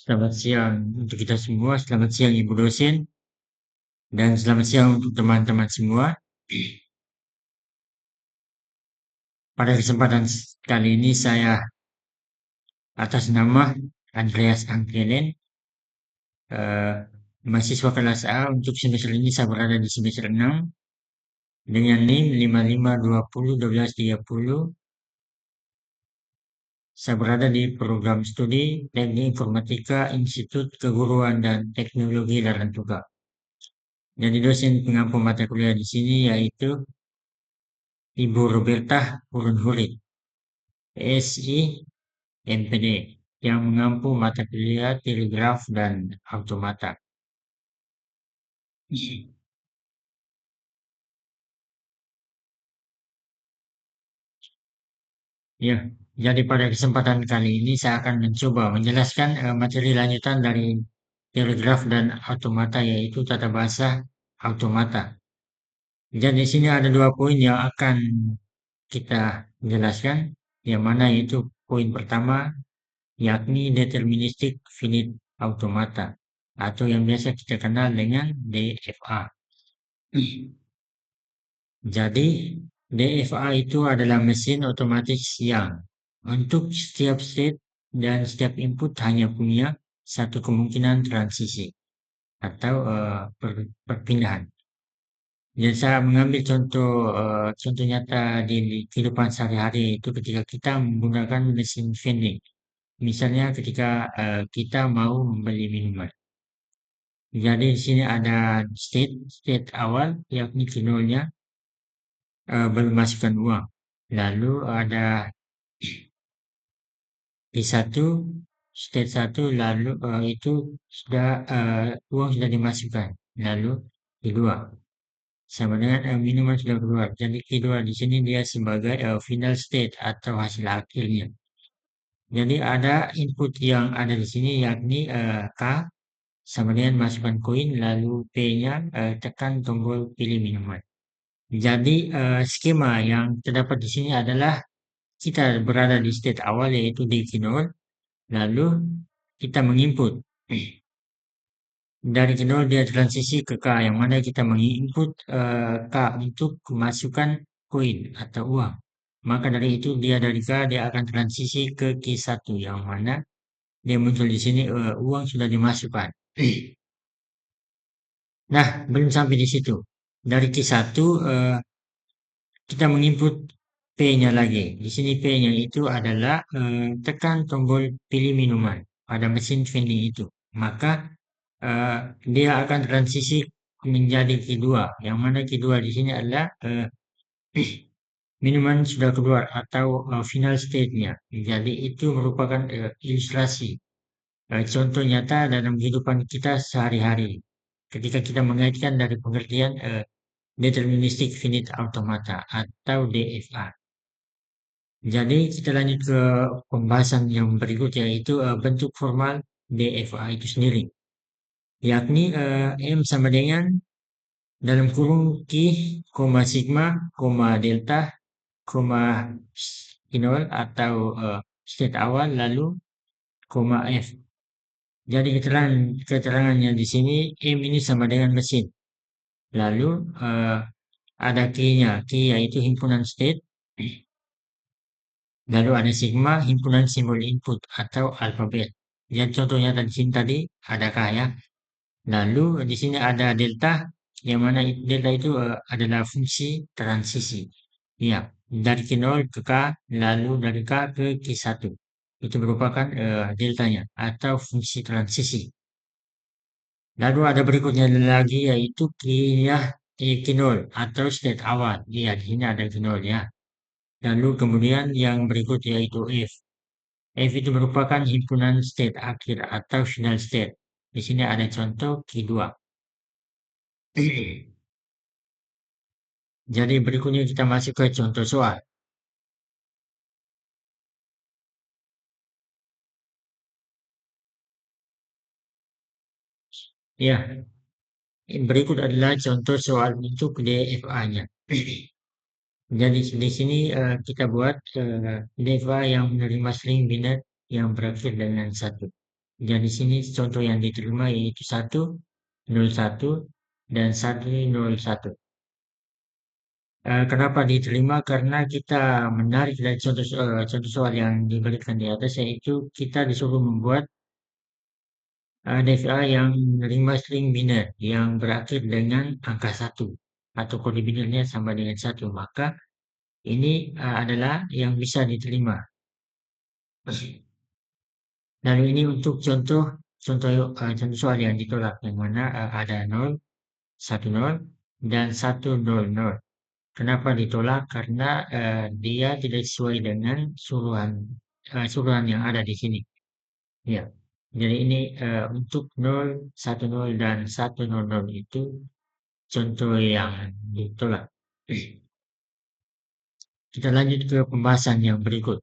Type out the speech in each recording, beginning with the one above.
Selamat siang untuk kita semua, selamat siang Ibu dosen, dan selamat siang untuk teman-teman semua. Pada kesempatan kali ini saya atas nama Andreas Angkelen, eh, mahasiswa kelas A untuk semester ini saya berada di semester 6 dengan NIM 55201230. Saya berada di program studi Teknik Informatika Institut Keguruan dan Teknologi Larantuka. Jadi dosen pengampu mata kuliah di sini yaitu Ibu Roberta Hurun-Hurit, PSI MPD, yang mengampu mata kuliah telegraf dan automata. Ya, jadi pada kesempatan kali ini saya akan mencoba menjelaskan materi lanjutan dari telegraf dan automata, yaitu tata bahasa automata. Jadi di sini ada dua poin yang akan kita jelaskan, yang mana yaitu poin pertama yakni deterministik finite automata atau yang biasa kita kenal dengan DFA. Jadi DFA itu adalah mesin otomatis yang untuk setiap state dan setiap input hanya punya satu kemungkinan transisi atau perpindahan. Jadi saya mengambil contoh nyata di kehidupan sehari-hari itu ketika kita menggunakan mesin vending. Misalnya ketika kita mau membeli minuman. Jadi di sini ada state awal yakni nolnya, memasukkan uang. Lalu ada P1, state 1, lalu itu sudah uang sudah dimasukkan. Lalu P2 sama dengan minuman sudah keluar. Jadi P2 di sini dia sebagai final state atau hasil akhirnya. Jadi ada input yang ada di sini yakni K sama dengan masukkan koin, lalu P-nya tekan tombol pilih minuman. Jadi skema yang terdapat di sini adalah kita berada di state awal yaitu di K0, lalu kita menginput. Dari K0 dia transisi ke K, yang mana kita menginput K untuk kemasukan koin atau uang. Maka dari itu dia dari K dia akan transisi ke Q1, yang mana dia muncul di sini uang sudah dimasukkan. Nah, belum sampai di situ. Dari Q1 kita menginput P-nya lagi. Di sini P-nya itu adalah tekan tombol pilih minuman pada mesin vending itu. Maka dia akan transisi menjadi Q2, yang mana Q2 di sini adalah minuman sudah keluar atau final state-nya. Jadi itu merupakan ilustrasi contoh nyata dalam kehidupan kita sehari-hari. Ketika kita mengaitkan dari pengertian deterministic finite automata atau DFA. Jadi kita lanjut ke pembahasan yang berikut, yaitu bentuk formal DFA itu sendiri. Yakni M sama dengan dalam kurung Q, sigma, delta, Q0 atau state awal, lalu F. Jadi keterangannya di sini M ini sama dengan mesin. Lalu ada Q-nya, Q yaitu himpunan state. Lalu ada sigma, himpunan simbol input atau alfabet. Yang contohnya tadi ada K ya. Lalu di sini ada delta, yang mana delta itu adalah fungsi transisi. Ya, dari Q0 ke K, lalu dari K ke Q1. Itu merupakan deltanya atau fungsi transisi. Lalu ada berikutnya lagi yaitu Q0 atau state awal. Iya, di sini ada Q0 ya. Lalu kemudian yang berikut yaitu F. F itu merupakan himpunan state akhir atau final state. Di sini ada contoh Q2. Jadi berikutnya kita masuk ke contoh soal. Ya, berikut adalah contoh soal untuk DFA-nya. Jadi di sini kita buat DFA yang menerima string binat yang berakhir dengan 1. Dan di sini contoh yang diterima yaitu 101 dan 101. Kenapa diterima? Karena kita menarik dari contoh soal yang diberikan di atas, yaitu kita disuruh membuat DVA yang menerima string biner yang berakhir dengan angka satu atau kode binernya sama dengan satu. Maka ini adalah yang bisa diterima. Lalu ini untuk contoh soal yang ditolak, yang mana ada 0, 10, dan 100. Kenapa ditolak? Karena dia tidak sesuai dengan suruhan yang ada di sini. Ya. Jadi ini untuk 0, 10, dan 100 itu contoh yang ditolak. Kita lanjut ke pembahasan yang berikut.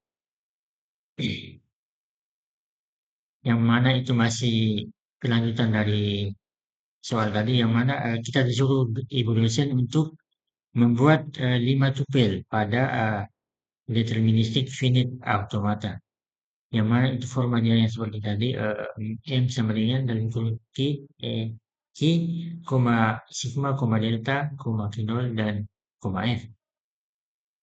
Yang mana itu masih kelanjutan dari soal tadi, yang mana kita disuruh ibu dosen untuk membuat 5 tupel pada deterministic finite automata. Yang mana itu formanya yang seperti tadi, M sama dengan dalam kurung Q, sigma, delta, Q0, dan F.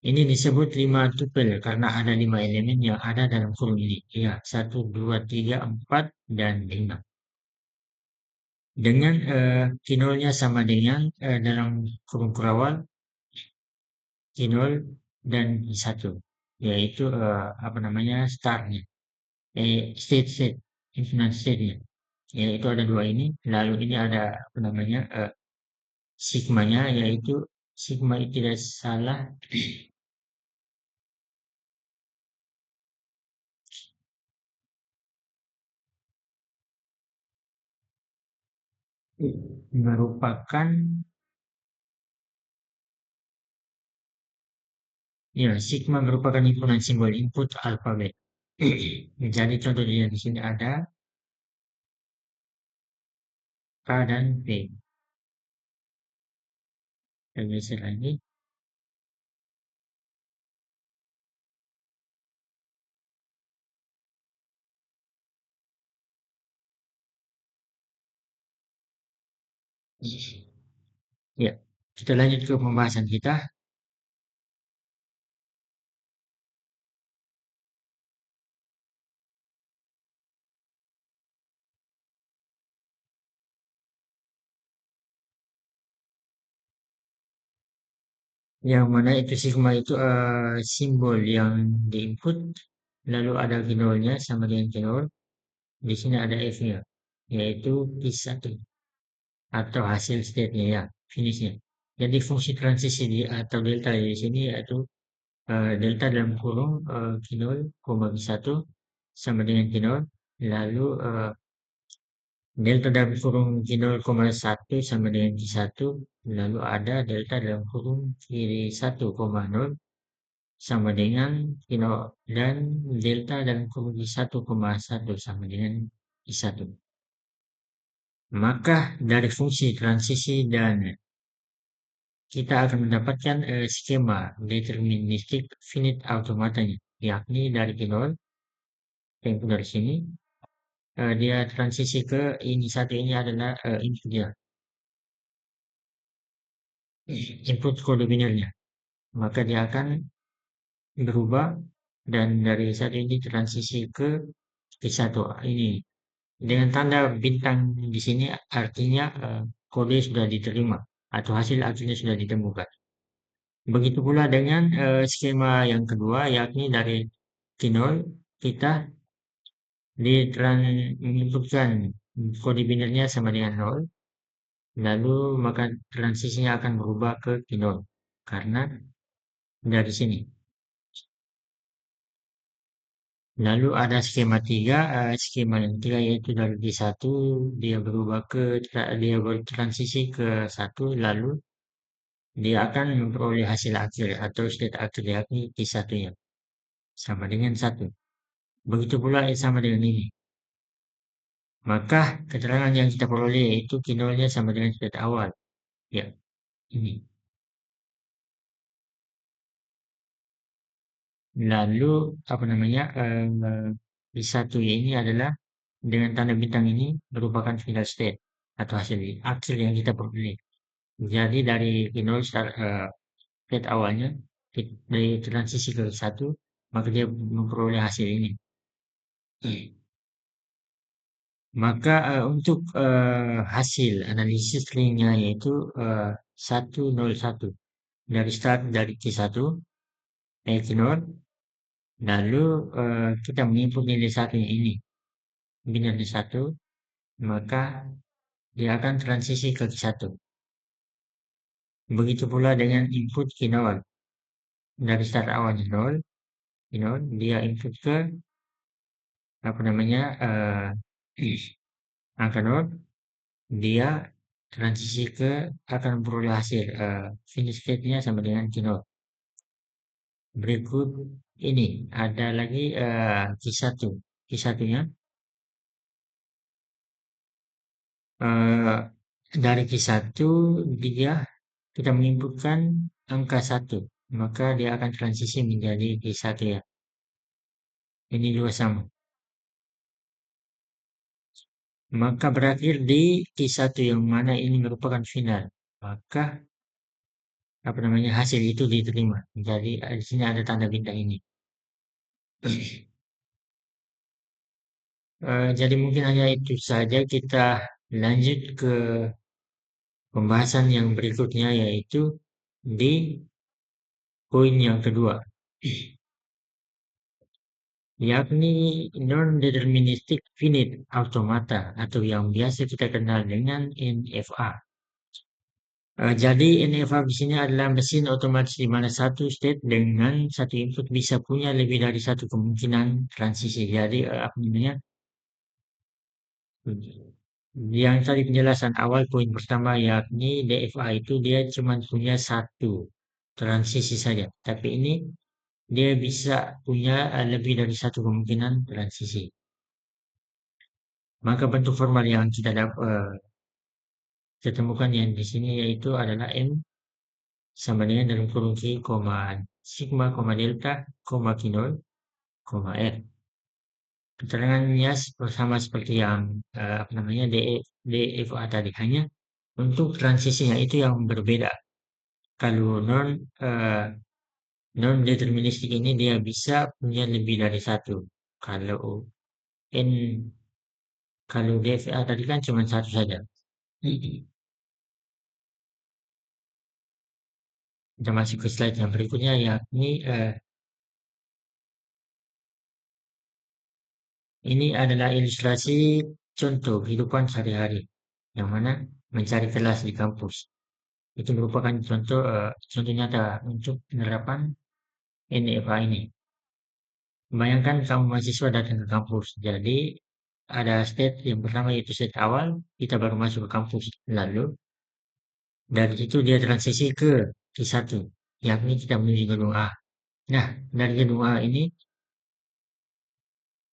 Ini disebut 5 tupel karena ada 5 elemen yang ada dalam kurung ini. Ya, 1, 2, 3, 4, dan 5. Dengan Q0-nya sama dengan dalam kurung kurawal Q0 dan I1, yaitu apa namanya startnya, state, infinite state-nya. Yaitu ada dua ini, lalu ini ada apa namanya sigmanya, yaitu sigma itu tidak salah merupakan, ya, sigma merupakan himpunan simbol input alfabet. Jadi contohnya di sini ada K dan P. Kita geser lagi. Ya, kita lanjut ke pembahasan kita. Yang mana itu sigma itu simbol yang diinput, lalu ada kinolnya sama dengan kinol. Di sini ada F-nya, yaitu P1 atau hasil state-nya, ya, finishnya. Jadi fungsi transisi atau delta di sini yaitu delta dalam kurung kinol, P1 sama dengan kinol, lalu delta dalam kurung Q0,1 sama dengan Q1, lalu ada delta dalam kurung Q1,0 sama dengan Q0, dan delta dalam kurung Q1,1 sama dengan Q1. Maka dari fungsi transisi dan kita akan mendapatkan skema deterministik finite automatanya, yakni dari Q0 yang dari sini, dia transisi ke ini, satu ini adalah input dia, input kode binarnya. Maka dia akan berubah dan dari satu ini transisi ke satu ini dengan tanda bintang di sini, artinya kode sudah diterima atau hasil akhirnya sudah ditemukan. Begitu pula dengan skema yang kedua, yakni dari T0 kita menginputkan kode binarnya sama dengan 0, lalu maka transisinya akan berubah ke T0 karena dari sini. Lalu ada skema yang ketiga yaitu dari D1 dia bertransisi ke satu, lalu dia akan memperoleh hasil akhir atau state akhir, yakni D1-nya sama dengan satu. Begitu pula sama dengan ini. Maka keterangan yang kita peroleh yaitu kinolnya sama dengan state awal. Ya, ini. Lalu apa namanya? D1 ini adalah dengan tanda bintang ini merupakan final state atau hasil akhir yang kita peroleh. Jadi dari nol state awalnya dari transisi ke satu, maka dia memperoleh hasil ini. Maka untuk hasil analisis ringnya yaitu 101 dari start dari Q1 Q0, lalu kita menginput nilai satunya ini binarnya satu, maka dia akan transisi ke Q1. Begitu pula dengan input Q0 dari start awalnya 0, Q0 dia input ke apa namanya angka 0, dia transisi ke akan memperoleh hasil finish state-nya sama dengan Q0. Berikut ini ada lagi Q1. Q1-nya dari Q1 dia kita menginputkan angka 1, maka dia akan transisi menjadi Q1 ya. Ini juga sama. Maka berakhir di Q1 yang mana ini merupakan final. Maka apa namanya hasil itu diterima. Jadi di sini ada tanda bintang ini. Jadi mungkin hanya itu saja, kita lanjut ke pembahasan yang berikutnya yaitu di poin yang kedua, yakni non-deterministic finite automata atau yang biasa kita kenal dengan NFA. Jadi NFA di sini adalah mesin otomatis di mana satu state dengan satu input bisa punya lebih dari satu kemungkinan transisi. Jadi apa namanya? Yang tadi penjelasan awal poin pertama yakni DFA itu dia cuma punya satu transisi saja. Tapi ini dia bisa punya lebih dari satu kemungkinan transisi. Maka bentuk formal yang kita dapat kita temukan yang di sini yaitu adalah M sama dengan dalam kurung Q, sigma, delta, Q0, R. Keterangannya sama seperti yang apa namanya DFA tadi, hanya untuk transisinya itu yang berbeda. Kalau non deterministik ini dia bisa punya lebih dari satu. Kalau N kalau DFA tadi kan cuma satu saja. Kita masuk ke slide yang berikutnya yakni ini adalah ilustrasi contoh kehidupan sehari-hari yang mana mencari kelas di kampus. Itu merupakan contoh nyata untuk penerapan NFA ini. Bayangkan kamu mahasiswa datang ke kampus. Jadi ada state yang pertama yaitu state awal, kita baru masuk ke kampus. Lalu dari situ dia transisi ke Q1, yakni kita menuju gedung A. Nah, dari gedung A ini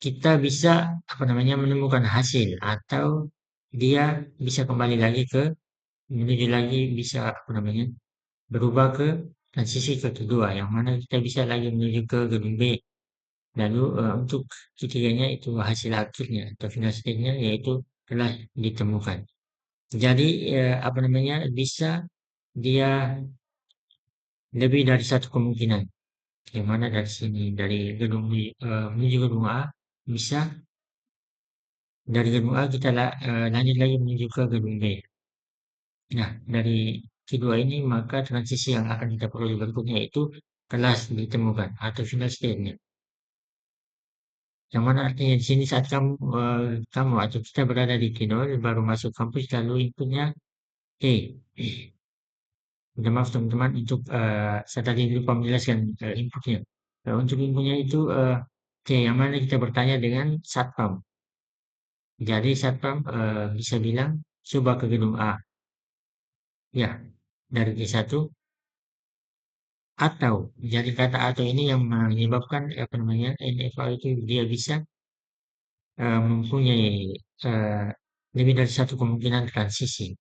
kita bisa apa namanya menemukan hasil atau dia bisa kembali lagi ke menuju lagi bisa apa namanya berubah ke transisi ke kedua yang mana kita bisa lagi menuju ke gedung B. Lalu untuk ketiganya itu hasil akhirnya atau final state-nya yaitu telah ditemukan. Jadi apa namanya bisa dia lebih dari satu kemungkinan. Yang mana dari sini dari gedung menuju gedung A bisa dari gedung A kita lanjut lagi menuju ke gedung B. Nah, dari kedua ini maka transisi yang akan kita peroleh berikutnya itu kelas ditemukan atau final state-nya. Yang mana artinya di sini saat kamu atau kita berada di Kinol baru masuk kampus lalu inputnya E. Minta maaf teman-teman untuk saya tadi lupa menjelaskan inputnya. Untuk inputnya itu yang mana kita bertanya dengan satpam. Jadi satpam bisa bilang coba ke gedung A. Ya, dari G1 atau jadi kata atau ini yang menyebabkan apa namanya NFA itu dia bisa mempunyai eh, lebih dari satu kemungkinan transisi.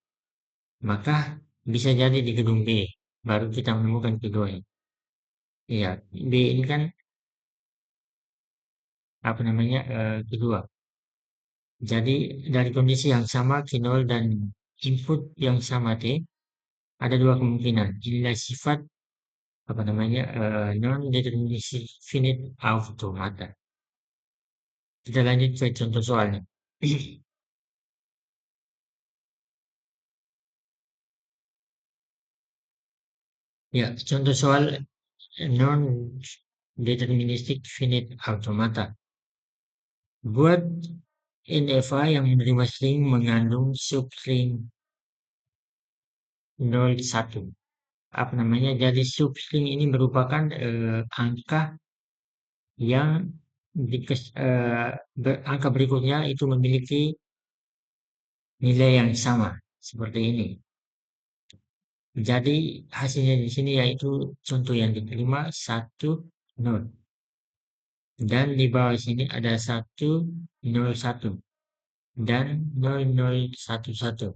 Maka bisa jadi di gedung B baru kita menemukan keduanya. Iya, B ini kan apa namanya kedua. Jadi dari kondisi yang sama Q0 dan input yang sama T, ada dua kemungkinan. Inilah sifat apa namanya non deterministic automata. Kita lanjut ke contoh soalnya. Ya, contoh soal non deterministic finite automata. Buat NFA yang menerima string mengandung substring 01. Apa namanya? Jadi substring ini merupakan angka yang angka berikutnya itu memiliki nilai yang sama seperti ini. Jadi hasilnya di sini yaitu contoh yang diterima 1, 0. Dan di bawah sini ada 1, 0, 1 dan 0, 0, 1, 1.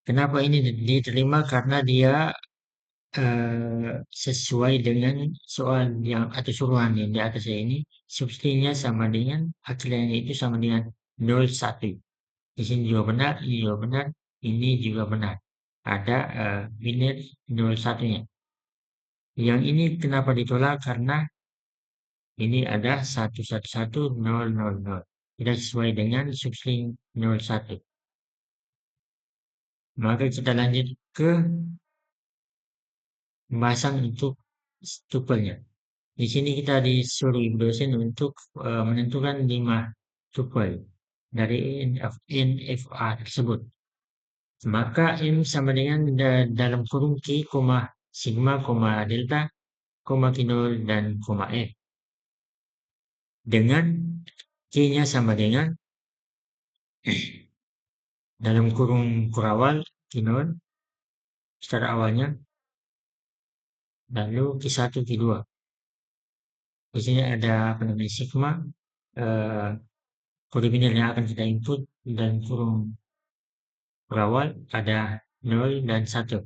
Kenapa ini diterima? Karena dia sesuai dengan soal yang atau suruhan yang di atas ini, substitusinya sama dengan hasilnya itu sama dengan 0, 1. Di sini juga benar, ini juga benar, ini juga benar. Ada biner 0, 1-nya. Yang ini kenapa ditolak? Karena ini ada 1, 1, 1, 0, 0, 0. Tidak sesuai dengan substring 01. Maka kita lanjut ke pembahasan untuk tupelnya. Di sini kita disuruh dosen untuk menentukan 5 tupel dari NFA tersebut. Maka M sama dengan dalam kurung Q, sigma, delta, Q0 dan F. Dengan Q-nya sama dengan dalam kurung kurawal Q0 start awalnya, lalu Q1, Q2. Di sini ada apa namanya sigma, eh, kode biner yang akan kita input dan kurung berawal ada 0 dan 1.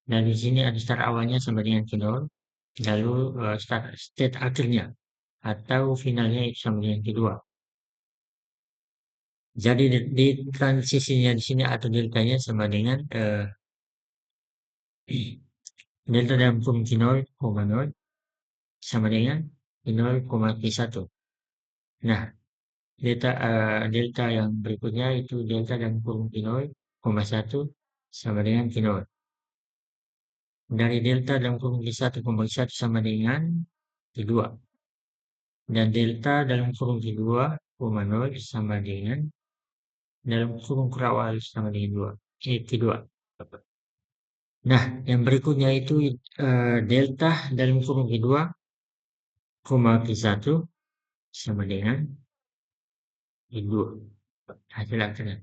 Dan di sini ada start awalnya sama dengan Q0, lalu start state akhirnya atau finalnya itu sama dengan Q2. Jadi di transisinya di sini atau deltanya sama dengan delta dalam kurung Q0, 0 sama dengan Q0, Q1. Nah, delta yang berikutnya itu delta dalam kurung Q0, 1 sama dengan Q0. Dari delta dalam kurung Q1, 1 sama dengan Q2. Dan delta dalam kurung Q2, 0 sama dengan dalam kurung kurawal sama dengan 2. Q2. Nah, yang berikutnya itu delta dalam kurung Q2, Q1 sama dengan Q2. Hasil akhirnya.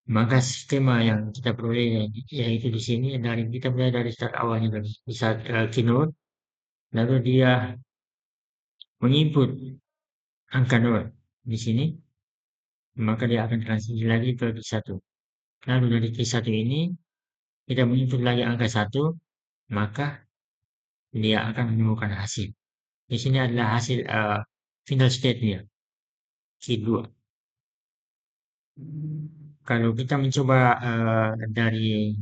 Maka skema yang kita peroleh yaitu di sini dari kita mulai dari start awalnya dari saat Q0, lalu dia menginput angka 0 di sini, maka dia akan transisi lagi ke Q1. Lalu dari Q1 ini kita menginput lagi angka 1, maka dia akan menemukan hasil. Di sini adalah hasil final state-nya, Q2. Kalau kita mencoba dari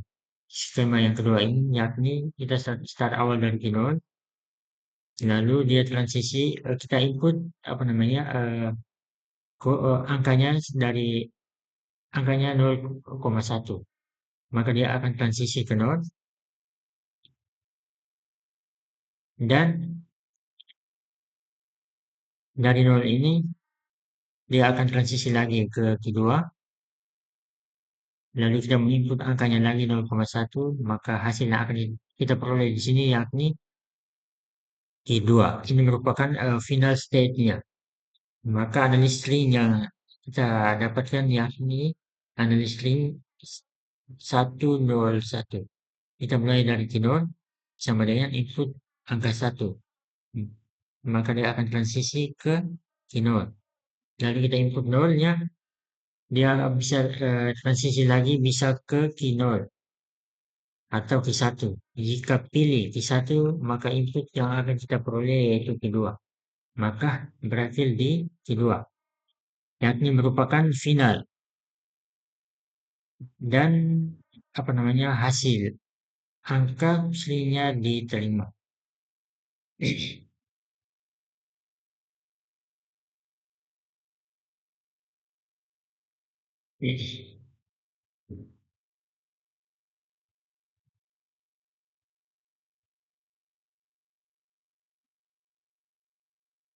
skema yang kedua ini, yakni kita start awal dari Q0, lalu dia transisi, kita input apa namanya angkanya dari angkanya 0,1, maka dia akan transisi ke 0 dan dari 0 ini dia akan transisi lagi ke Q2, lalu kita menginput angkanya lagi 0,1, maka hasil yang akan kita peroleh di sini yakni Q2. Ini merupakan final state-nya. Maka analis string yang kita dapatkan yakni analis string 101. Kita mulai dari Q0 sama dengan input angka 1. Maka dia akan transisi ke Q0. Lalu kita input 0-nya, dia bisa transisi lagi bisa ke Q0 atau Q1. Jika pilih Q1, maka input yang akan kita peroleh yaitu Q2. maka berakhir di kedua, yakni merupakan final dan hasil angka aslinya diterima.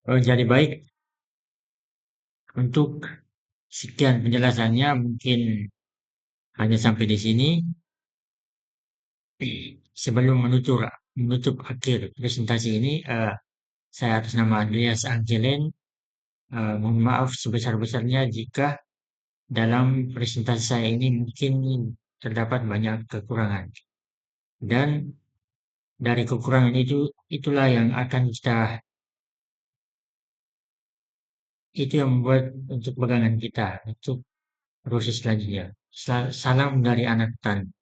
Oh, jadi baik, untuk sekian penjelasannya mungkin hanya sampai di sini. Sebelum menutup akhir presentasi ini, saya atas nama Andreas Angelen, mohon maaf sebesar-besarnya jika dalam presentasi saya ini mungkin terdapat banyak kekurangan. Dan dari kekurangan itulah yang akan itu yang membuat untuk pegangan kita untuk proses selanjutnya. Salam dari anak tan.